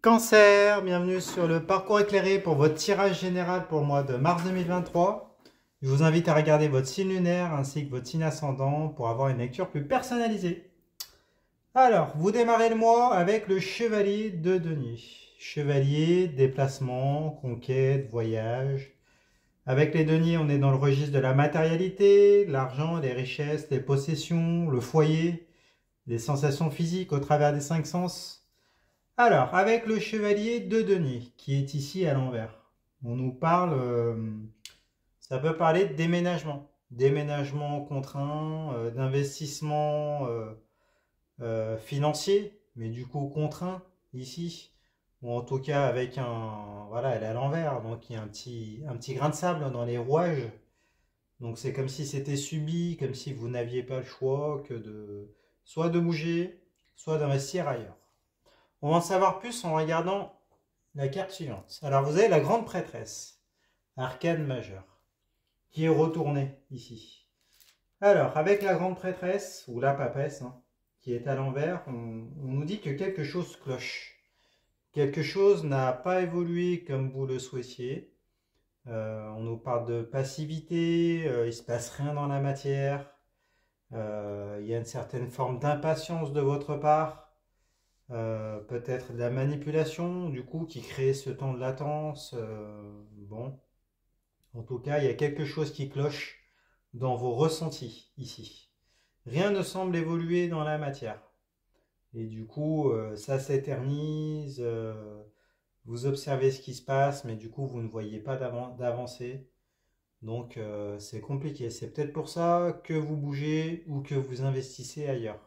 Cancer, bienvenue sur le parcours éclairé pour votre tirage général pour le mois de mars 2023. Je vous invite à regarder votre signe lunaire ainsi que votre signe ascendant pour avoir une lecture plus personnalisée. Alors, vous démarrez le mois avec le chevalier de denier. Chevalier, déplacement, conquête, voyage. Avec les deniers, on est dans le registre de la matérialité, l'argent, les richesses, les possessions, le foyer, les sensations physiques au travers des 5 sens. Alors, avec le chevalier de denier, qui est ici à l'envers, on nous parle, ça peut parler de déménagement. Déménagement contraint, d'investissement financier, mais du coup contraint ici. Ou en tout cas avec un... Voilà, elle est à l'envers, donc il y a un petit grain de sable dans les rouages. Donc c'est comme si c'était subi, comme si vous n'aviez pas le choix que de... soit de bouger, soit d'investir ailleurs. On va en savoir plus en regardant la carte suivante. Alors vous avez la grande prêtresse, arcane majeur, qui est retournée ici. Alors avec la grande prêtresse, ou la papesse, qui est à l'envers, on nous dit que quelque chose cloche. Quelque chose n'a pas évolué comme vous le souhaitiez. On nous parle de passivité, il ne se passe rien dans la matière. Il y a une certaine forme d'impatience de votre part. Peut-être de la manipulation du coup qui crée ce temps de latence. Bon, en tout cas, il y a quelque chose qui cloche dans vos ressentis ici. Rien ne semble évoluer dans la matière. Et du coup, ça s'éternise. Vous observez ce qui se passe, mais du coup, vous ne voyez pas d'avancée. Donc, c'est compliqué. C'est peut-être pour ça que vous bougez ou que vous investissez ailleurs.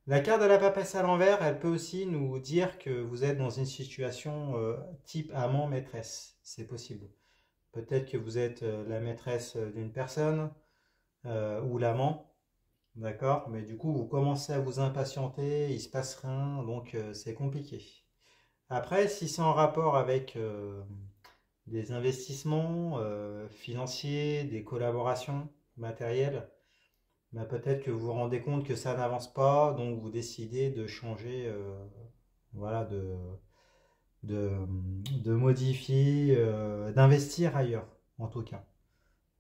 La carte de la papesse à l'envers, elle peut aussi nous dire que vous êtes dans une situation type amant-maîtresse. C'est possible. Peut-être que vous êtes la maîtresse d'une personne ou l'amant, d'accord? Mais du coup, vous commencez à vous impatienter, il ne se passe rien, donc c'est compliqué. Après, si c'est en rapport avec des investissements financiers, des collaborations matérielles, bah, peut-être que vous vous rendez compte que ça n'avance pas, donc vous décidez de changer, voilà, de, de modifier, d'investir ailleurs, en tout cas.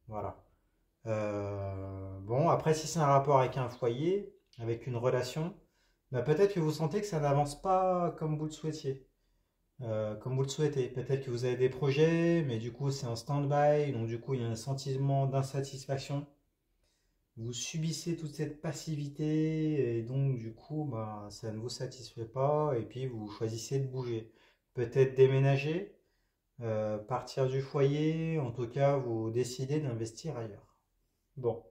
Voilà. Bon, après, si c'est un rapport avec un foyer, avec une relation, bah, peut-être que vous sentez que ça n'avance pas comme vous le souhaitiez, comme vous le souhaitez. Peut-être que vous avez des projets, mais du coup, c'est en stand-by, donc du coup, il y a un sentiment d'insatisfaction. Vous subissez toute cette passivité et donc du coup bah, ça ne vous satisfait pas et puis vous choisissez de bouger. Peut-être déménager, partir du foyer, en tout cas vous décidez d'investir ailleurs. Bon,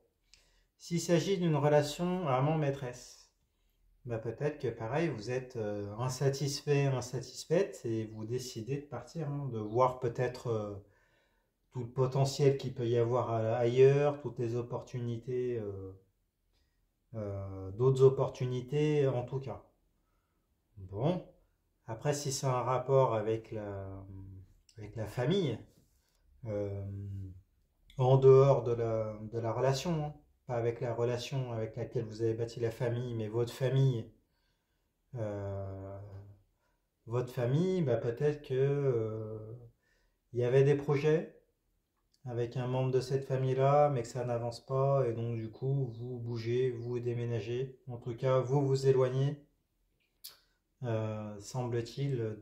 s'il s'agit d'une relation amant-maîtresse, bah, peut-être que pareil vous êtes insatisfait, insatisfaite et vous décidez de partir, de voir peut-être tout le potentiel qu'il peut y avoir ailleurs, toutes les opportunités. D'autres opportunités en tout cas. Bon, après si c'est un rapport avec la famille, euh, en dehors de la relation, pas avec la relation avec laquelle vous avez bâti la famille, mais euh, votre famille, bah, peut-être que il y avait des projets avec un membre de cette famille-là, mais que ça n'avance pas, et donc du coup, vous bougez, vous déménagez, en tout cas, vous vous éloignez semble-t-il,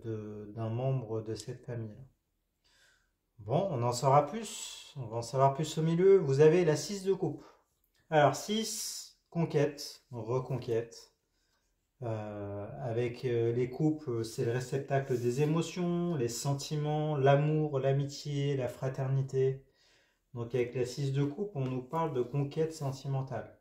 d'un membre de cette famille. Bon, on en saura plus. On va en savoir plus au milieu. Vous avez la 6 de coupe. Alors, 6, conquête, reconquête. Avec les coupes, c'est le réceptacle des émotions, les sentiments, l'amour, l'amitié, la fraternité. Donc, avec la 6 de coupe, on nous parle de conquête sentimentale.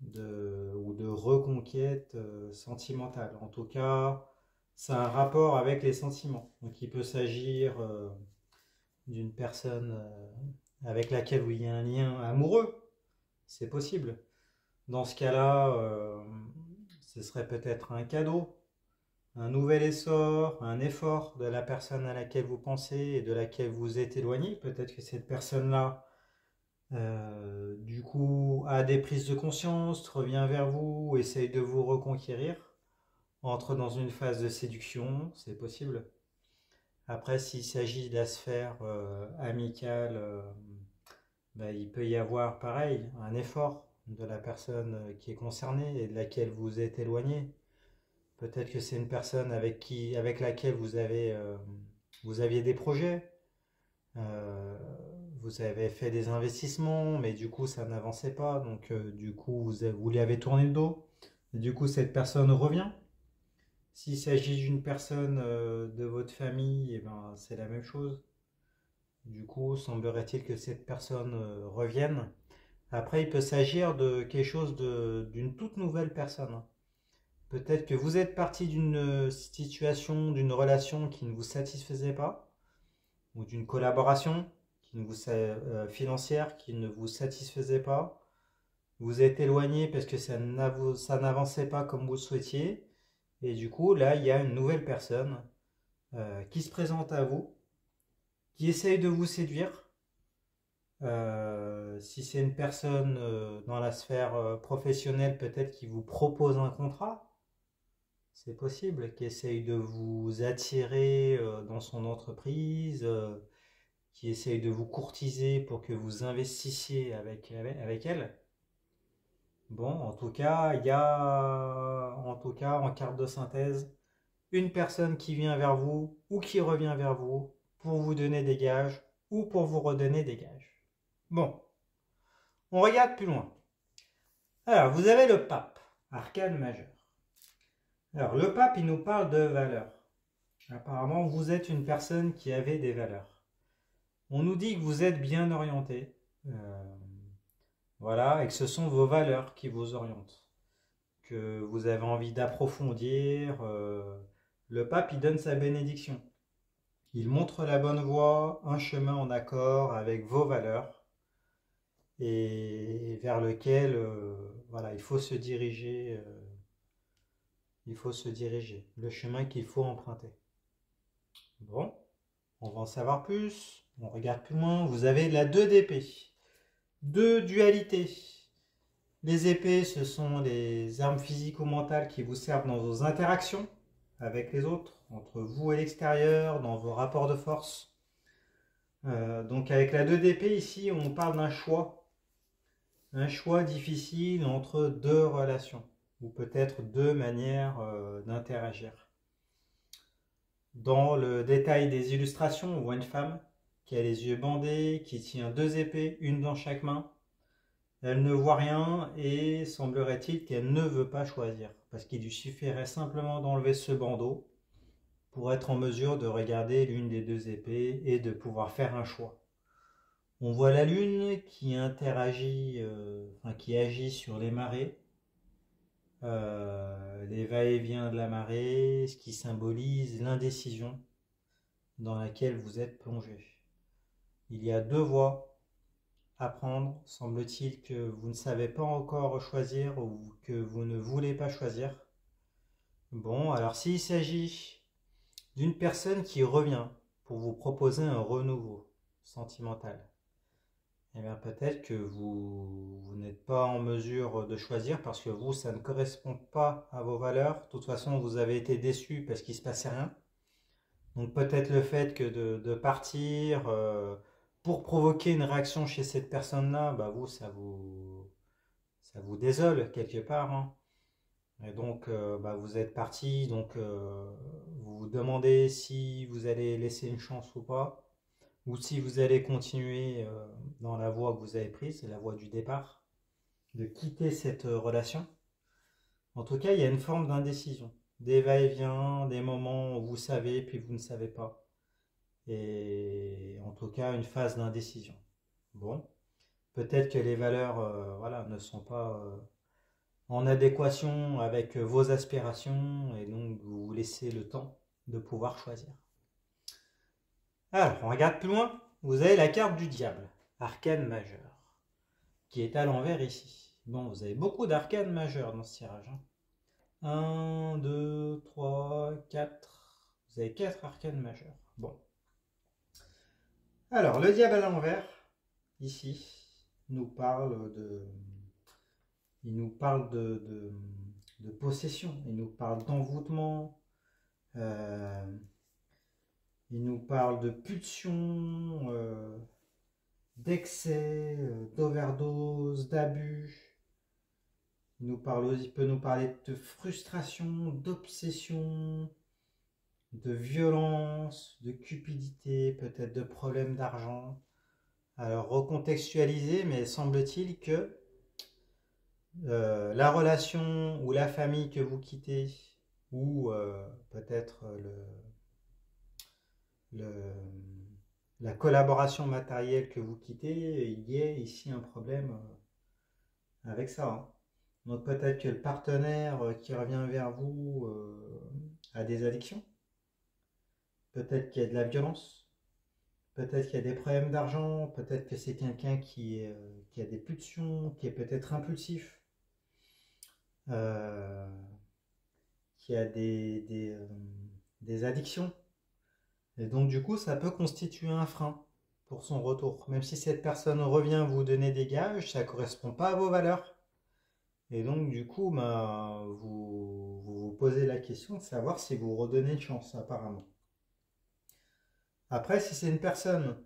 Ou de reconquête sentimentale. En tout cas, c'est un rapport avec les sentiments. Donc il peut s'agir d'une personne avec laquelle il y a un lien amoureux. C'est possible. Dans ce cas-là, ce serait peut-être un cadeau, un nouvel essor, un effort de la personne à laquelle vous pensez et de laquelle vous êtes éloigné. Peut-être que cette personne-là du coup, a des prises de conscience, revient vers vous, essaye de vous reconquérir. entre dans une phase de séduction, c'est possible. Après, s'il s'agit de la sphère amicale, ben, il peut y avoir pareil, un effort de la personne qui est concernée et de laquelle vous êtes éloigné. Peut-être que c'est une personne avec laquelle vous aviez des projets, euh, vous avez fait des investissements, mais du coup ça n'avançait pas, donc du coup vous lui avez tourné le dos. Et du coup cette personne revient. S'il s'agit d'une personne de votre famille, eh ben, c'est la même chose. Du coup, semblerait-il que cette personne revienne. Après, il peut s'agir de quelque chose d'une toute nouvelle personne. Peut-être que vous êtes parti d'une situation, d'une relation qui ne vous satisfaisait pas, ou d'une collaboration financière qui ne vous satisfaisait pas. Vous êtes éloigné parce que ça n'avançait pas comme vous le souhaitiez. Et du coup, là, il y a une nouvelle personne qui se présente à vous, qui essaye de vous séduire. Si c'est une personne dans la sphère professionnelle, peut-être qui vous propose un contrat. C'est possible, qui essaye de vous attirer dans son entreprise, qui essaye de vous courtiser pour que vous investissiez avec elle. Bon, en tout cas, il y a, en tout cas, en carte de synthèse, une personne qui vient vers vous ou qui revient vers vous pour vous donner des gages ou pour vous redonner des gages. Bon, on regarde plus loin. Alors, vous avez le pape, arcane majeur. Alors, le pape, il nous parle de valeurs. Apparemment, vous êtes une personne qui avait des valeurs. On nous dit que vous êtes bien orienté. Voilà, et que ce sont vos valeurs qui vous orientent. Que vous avez envie d'approfondir. Le pape, il donne sa bénédiction. Il montre la bonne voie, un chemin en accord avec vos valeurs et vers lequel voilà, il faut se diriger. Il faut se diriger. Le chemin qu'il faut emprunter. Bon, on va en savoir plus. On regarde plus loin. Vous avez la 2 d'épée. 2 dualités. Les épées, ce sont les armes physiques ou mentales qui vous servent dans vos interactions avec les autres, entre vous et l'extérieur, dans vos rapports de force. Donc avec la 2 d'épée, ici, on parle d'un choix. Un choix difficile entre deux relations, ou peut-être deux manières d'interagir. Dans le détail des illustrations, on voit une femme qui a les yeux bandés, qui tient 2 épées, une dans chaque main. Elle ne voit rien et semblerait-il qu'elle ne veut pas choisir, parce qu'il lui suffirait simplement d'enlever ce bandeau pour être en mesure de regarder l'une des 2 épées et de pouvoir faire un choix. On voit la lune qui interagit, qui agit sur les marées, les va-et-vient de la marée, ce qui symbolise l'indécision dans laquelle vous êtes plongé. Il y a 2 voies à prendre, semble-t-il que vous ne savez pas encore choisir ou que vous ne voulez pas choisir. Bon, alors s'il s'agit d'une personne qui revient pour vous proposer un renouveau sentimental, eh bien peut-être que vous n'êtes pas en mesure de choisir parce que vous, ça ne correspond pas à vos valeurs. De toute façon, vous avez été déçu parce qu'il ne se passait rien. Donc peut-être le fait que de partir pour provoquer une réaction chez cette personne-là, bah vous, ça vous désole quelque part. Hein. Et donc bah, vous êtes parti, donc vous vous demandez si vous allez laisser une chance ou pas, ou si vous allez continuer dans la voie que vous avez prise, c'est la voie du départ, de quitter cette relation. En tout cas, il y a une forme d'indécision, des va-et-vient, des moments où vous savez puis vous ne savez pas. Et en tout cas, une phase d'indécision. Bon, peut-être que les valeurs voilà, ne sont pas en adéquation avec vos aspirations et donc vous vous laissez le temps de pouvoir choisir. Alors, on regarde plus loin. Vous avez la carte du diable, arcane majeur, qui est à l'envers ici. Bon, vous avez beaucoup d'arcanes majeurs dans ce tirage. 1, 2, 3, 4. Vous avez 4 arcanes majeurs. Bon. Alors, le diable à l'envers, ici, nous parle de de possession, il nous parle d'envoûtement, euh, il nous parle de pulsion, d'excès, d'overdose, d'abus. Il peut nous parler de frustration, d'obsession, de violence, de cupidité, peut-être de problèmes d'argent. Alors recontextualiser, mais semble-t-il que la relation ou la famille que vous quittez, ou peut-être la collaboration matérielle que vous quittez, il y a ici un problème avec ça. Hein. Donc peut-être que le partenaire qui revient vers vous a des addictions, peut-être qu'il y a de la violence, peut-être qu'il y a des problèmes d'argent, peut-être que c'est quelqu'un qui a des pulsions, qui est peut-être impulsif, euh, qui a des addictions. Et donc du coup, ça peut constituer un frein pour son retour. Même si cette personne revient vous donner des gages, ça ne correspond pas à vos valeurs. Et donc du coup, vous posez la question de savoir si vous redonnez une chance, apparemment. Après, si c'est une personne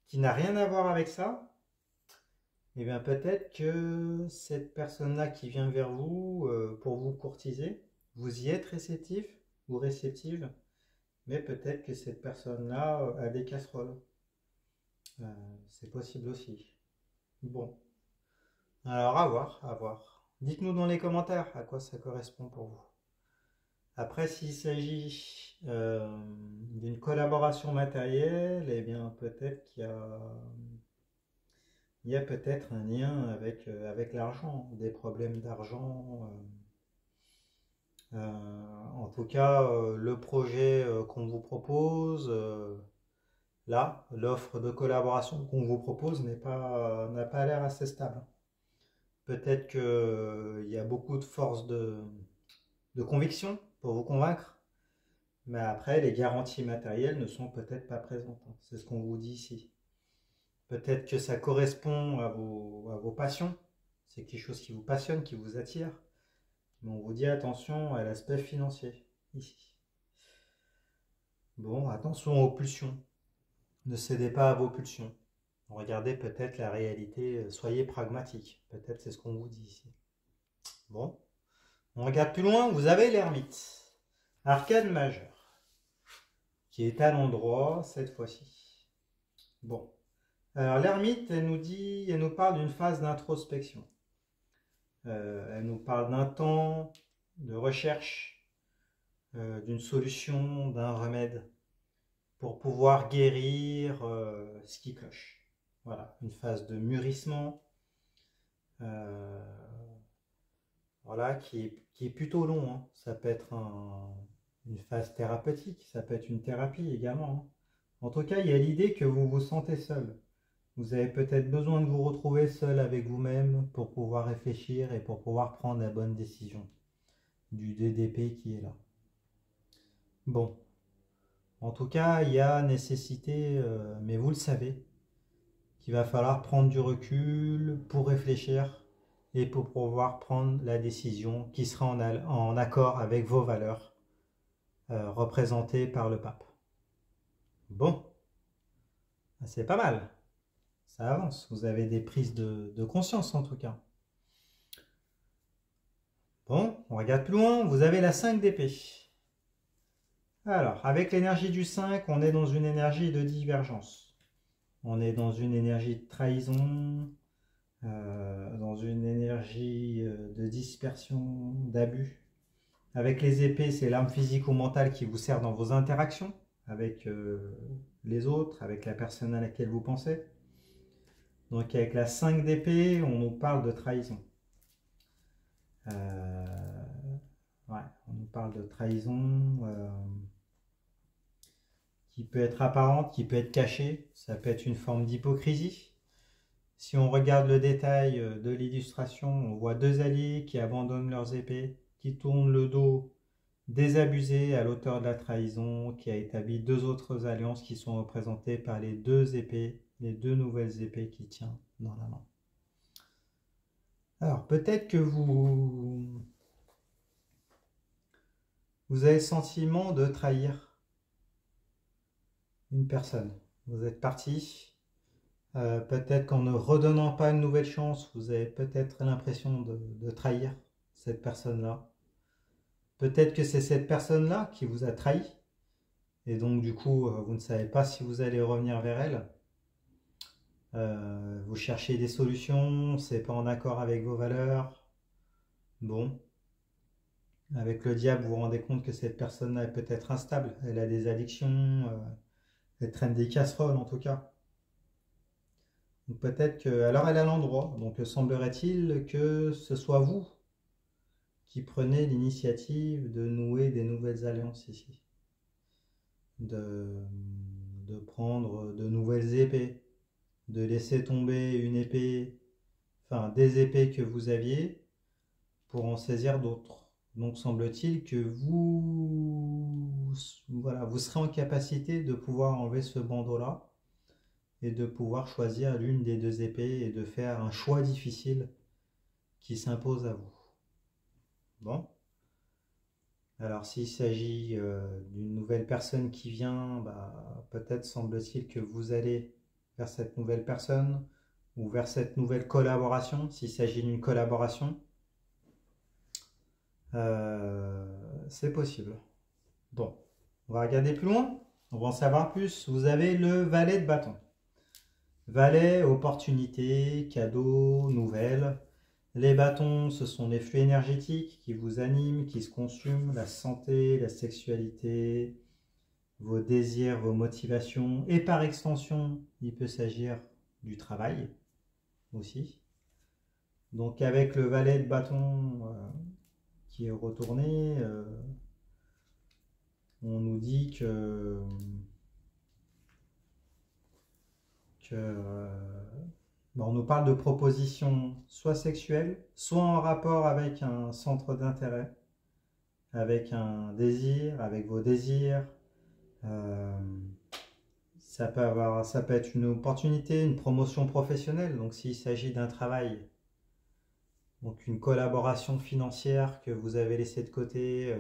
qui n'a rien à voir avec ça, eh bien peut-être que cette personne-là qui vient vers vous pour vous courtiser, vous y êtes réceptif ou réceptive, mais peut-être que cette personne-là a des casseroles. C'est possible aussi. Bon, alors à voir, à voir. Dites-nous dans les commentaires à quoi ça correspond pour vous. Après, s'il s'agit d'une collaboration matérielle, eh bien peut-être il y a peut-être un lien avec l'argent, des problèmes d'argent. En tout cas, le projet qu'on vous propose, là, l'offre de collaboration qu'on vous propose n'a pas l'air assez stable. Peut-être qu'il y a beaucoup de force de conviction pour vous convaincre, mais après, les garanties matérielles ne sont peut-être pas présentes. C'est ce qu'on vous dit ici. Peut-être que ça correspond à vos passions. C'est quelque chose qui vous passionne, qui vous attire. Mais on vous dit attention à l'aspect financier, ici. Bon, attention aux pulsions. Ne cédez pas à vos pulsions. Regardez peut-être la réalité. Soyez pragmatique. Peut-être c'est ce qu'on vous dit ici. Bon, on regarde plus loin. Vous avez l'ermite. Arcane majeure. Qui est à l'endroit cette fois-ci. Bon. Alors l'ermite, elle nous parle d'une phase d'introspection. Elle nous parle d'un temps de recherche, d'une solution, d'un remède pour pouvoir guérir ce qui cloche. Voilà, une phase de mûrissement, voilà, qui est plutôt long. Hein. Ça peut être une phase thérapeutique, ça peut être une thérapie également. Hein. En tout cas, il y a l'idée que vous vous sentez seul. Vous avez peut-être besoin de vous retrouver seul avec vous-même pour pouvoir réfléchir et pour pouvoir prendre la bonne décision du DDP qui est là. Bon, en tout cas, il y a nécessité, mais vous le savez, qu'il va falloir prendre du recul pour réfléchir et pour pouvoir prendre la décision qui sera en accord avec vos valeurs représentées par le pape. Bon, c'est pas mal. Ça avance. Vous avez des prises de conscience en tout cas. Bon, on regarde plus loin. Vous avez la 5 d'épée. Alors, avec l'énergie du 5, on est dans une énergie de divergence. On est dans une énergie de trahison, dans une énergie de dispersion, d'abus. Avec les épées, c'est l'arme physique ou mentale qui vous sert dans vos interactions avec les autres, avec la personne à laquelle vous pensez. Donc avec la 5 d'épée, on nous parle de trahison. Ouais, on nous parle de trahison qui peut être apparente, qui peut être cachée. Ça peut être une forme d'hypocrisie. Si on regarde le détail de l'illustration, on voit deux alliés qui abandonnent leurs épées, qui tournent le dos désabusé à l'auteur de la trahison, qui a établi deux autres alliances qui sont représentées par les deux épées, les deux nouvelles épées qu'il tient dans la main. Alors peut-être que Vous avez le sentiment de trahir une personne. Vous êtes parti. Peut-être qu'en ne redonnant pas une nouvelle chance, vous avez peut-être l'impression de trahir cette personne-là. Peut-être que c'est cette personne-là qui vous a trahi. Et donc, du coup, vous ne savez pas si vous allez revenir vers elle. Vous cherchez des solutions, c'est pas en accord avec vos valeurs. Bon, avec le diable, vous vous rendez compte que cette personne-là est peut-être instable. Elle a des addictions, elle traîne des casseroles en tout cas. Donc peut-être que... Alors elle a l'endroit, donc semblerait-il que ce soit vous qui prenez l'initiative de nouer des nouvelles alliances ici. De, de prendre de nouvelles épées, de laisser tomber une épée, enfin des épées que vous aviez pour en saisir d'autres. Donc semble-t-il que voilà, vous serez en capacité de pouvoir enlever ce bandeau-là et de pouvoir choisir l'une des deux épées et de faire un choix difficile qui s'impose à vous. Bon. Alors s'il s'agit d'une nouvelle personne qui vient, bah, peut-être semble-t-il que vous allez vers cette nouvelle personne ou vers cette nouvelle collaboration, s'il s'agit d'une collaboration. C'est possible. Bon, on va regarder plus loin, on va en savoir plus. Vous avez le valet de bâton. Valet, opportunité, cadeau, nouvelles. Les bâtons, ce sont les flux énergétiques qui vous animent, qui se consument, la santé, la sexualité, vos désirs, vos motivations. Et par extension, il peut s'agir du travail aussi. Donc avec le valet de bâton qui est retourné, on nous dit que on nous parle de propositions soit sexuelles, soit en rapport avec un centre d'intérêt, avec un désir, avec vos désirs. Ça peut être une opportunité, une promotion professionnelle. Donc s'il s'agit d'un travail, donc une collaboration financière que vous avez laissée de côté,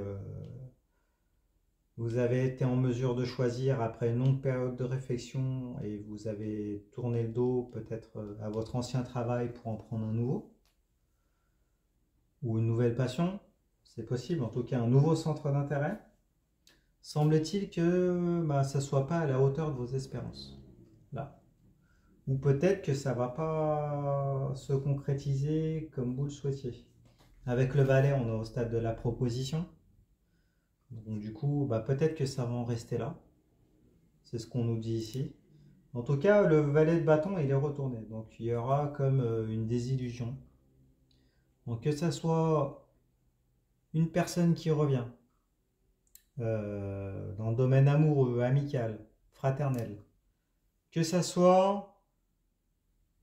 vous avez été en mesure de choisir après une longue période de réflexion et vous avez tourné le dos peut-être à votre ancien travail pour en prendre un nouveau ou une nouvelle passion, c'est possible, en tout cas un nouveau centre d'intérêt. Semble-t-il que ça ne soit pas à la hauteur de vos espérances. Là. Ou peut-être que ça ne va pas se concrétiser comme vous le souhaitiez. Avec le valet, on est au stade de la proposition. Donc du coup, peut-être que ça va en rester là. C'est ce qu'on nous dit ici. En tout cas, le valet de bâton, il est retourné. Donc il y aura comme une désillusion. Donc que ça soit une personne qui revient dans le domaine amoureux, amical, fraternel, que ça soit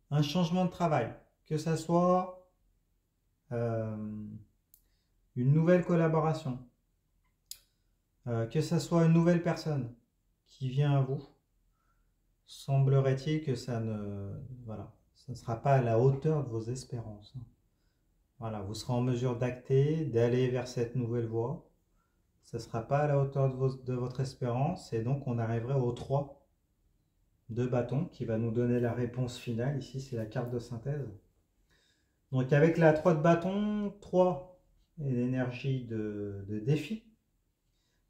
un changement de travail, que ça soit une nouvelle collaboration, que ça soit une nouvelle personne qui vient à vous, semblerait-il que ça ne sera pas à la hauteur de vos espérances. Voilà, vous serez en mesure d'acter, d'aller vers cette nouvelle voie. Ça ne sera pas à la hauteur de votre espérance et donc on arriverait au 3 de bâton qui va nous donner la réponse finale. Ici, c'est la carte de synthèse. Donc avec la 3 de bâton, 3 est l'énergie de défi.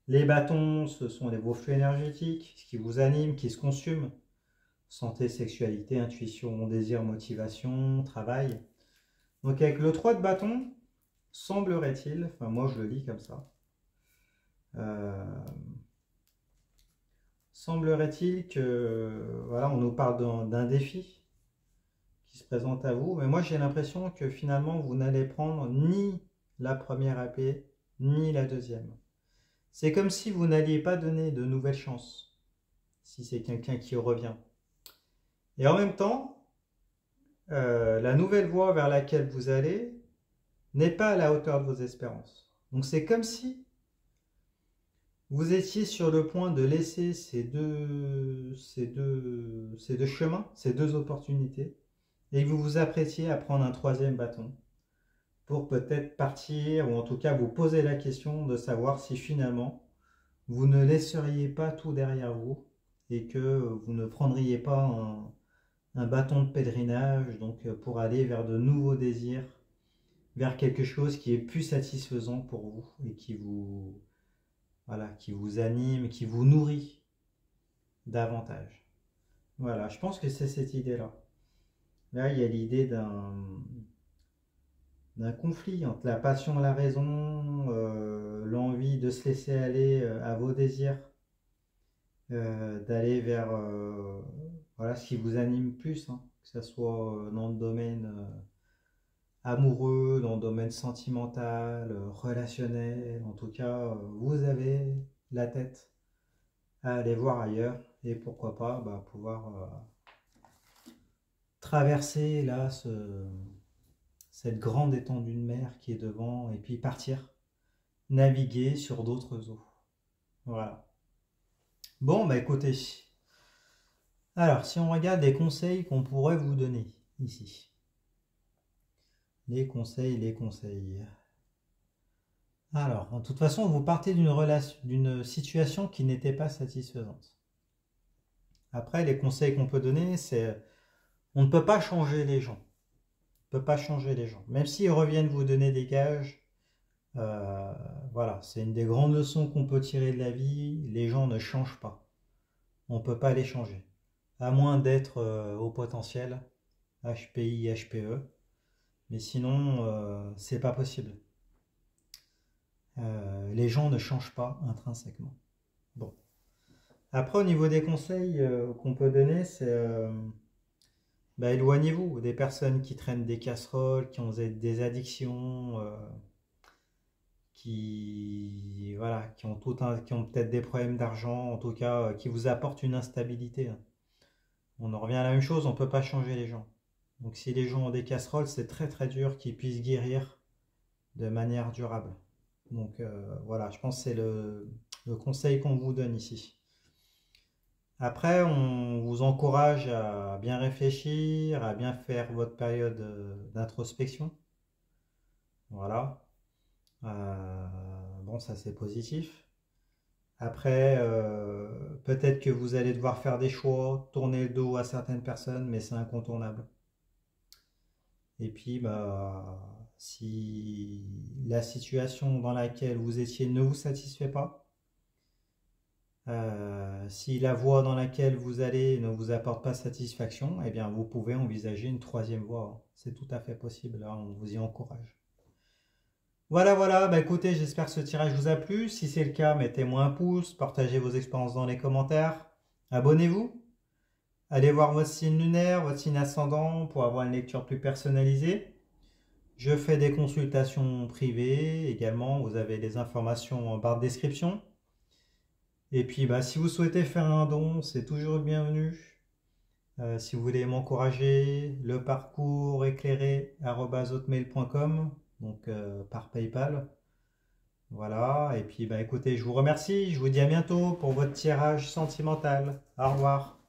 Les bâtons, ce sont vos flux énergétiques, ce qui vous anime, qui se consume. Santé, sexualité, intuition, désir, motivation, travail. Donc avec le 3 de bâton, semblerait-il, enfin moi je le lis comme ça, semblerait-il que, voilà, on nous parle d'un défi qui se présente à vous, mais moi j'ai l'impression que finalement vous n'allez prendre ni la première épée, ni la deuxième. C'est comme si vous n'alliez pas donner de nouvelles chances, si c'est quelqu'un qui revient. Et en même temps, la nouvelle voie vers laquelle vous allez n'est pas à la hauteur de vos espérances. Donc c'est comme si vous étiez sur le point de laisser ces deux chemins, ces deux opportunités, et que vous vous apprêtiez à prendre un troisième bâton pour peut-être partir, ou en tout cas vous poser la question de savoir si finalement vous ne laisseriez pas tout derrière vous et que vous ne prendriez pas un bâton de pèlerinage donc pour aller vers de nouveaux désirs, vers quelque chose qui est plus satisfaisant pour vous et qui vous, voilà, qui vous anime, qui vous nourrit davantage. Voilà, je pense que c'est cette idée-là. Là, il y a l'idée d'un conflit entre la passion et la raison, l'envie de se laisser aller à vos désirs, d'aller vers voilà, ce qui vous anime plus, hein, que ce soit dans le domaine amoureux, dans le domaine sentimental, relationnel. En tout cas, vous avez la tête à aller voir ailleurs et pourquoi pas pouvoir traverser là cette grande étendue de mer qui est devant et puis partir naviguer sur d'autres eaux. Voilà. Bon, bah écoutez, alors si on regarde les conseils qu'on pourrait vous donner ici. Les conseils. Alors, de toute façon, vous partez d'une situation qui n'était pas satisfaisante. Après, les conseils qu'on peut donner, c'est on ne peut pas changer les gens. On ne peut pas changer les gens. Même s'ils reviennent vous donner des gages, voilà, c'est une des grandes leçons qu'on peut tirer de la vie. Les gens ne changent pas. On ne peut pas les changer. À moins d'être au potentiel, HPI, HPE. Mais sinon, c'est pas possible. Les gens ne changent pas intrinsèquement. Bon. Après, au niveau des conseils qu'on peut donner, c'est éloignez-vous des personnes qui traînent des casseroles, qui ont des addictions, voilà, qui ont peut-être des problèmes d'argent, en tout cas, qui vous apportent une instabilité. On en revient à la même chose, on ne peut pas changer les gens. Donc si les gens ont des casseroles, c'est très très dur qu'ils puissent guérir de manière durable. Donc voilà, je pense que c'est le conseil qu'on vous donne ici. Après, on vous encourage à bien réfléchir, à bien faire votre période d'introspection. Voilà. Bon, ça c'est positif. Après, peut-être que vous allez devoir faire des choix, tourner le dos à certaines personnes, mais c'est incontournable. Et puis, si la situation dans laquelle vous étiez ne vous satisfait pas, si la voie dans laquelle vous allez ne vous apporte pas satisfaction, eh bien, vous pouvez envisager une troisième voie. C'est tout à fait possible, là, on vous y encourage. Voilà, écoutez, j'espère que ce tirage vous a plu. Si c'est le cas, mettez-moi un pouce, partagez vos expériences dans les commentaires, abonnez-vous. Allez voir votre signe lunaire, votre signe ascendant pour avoir une lecture plus personnalisée. Je fais des consultations privées également, vous avez les informations en barre de description. Et puis si vous souhaitez faire un don, c'est toujours le bienvenu. Si vous voulez m'encourager, le parcours éclairé@hotmail.com, donc par PayPal. Voilà, et puis écoutez, je vous remercie, je vous dis à bientôt pour votre tirage sentimental. Au revoir.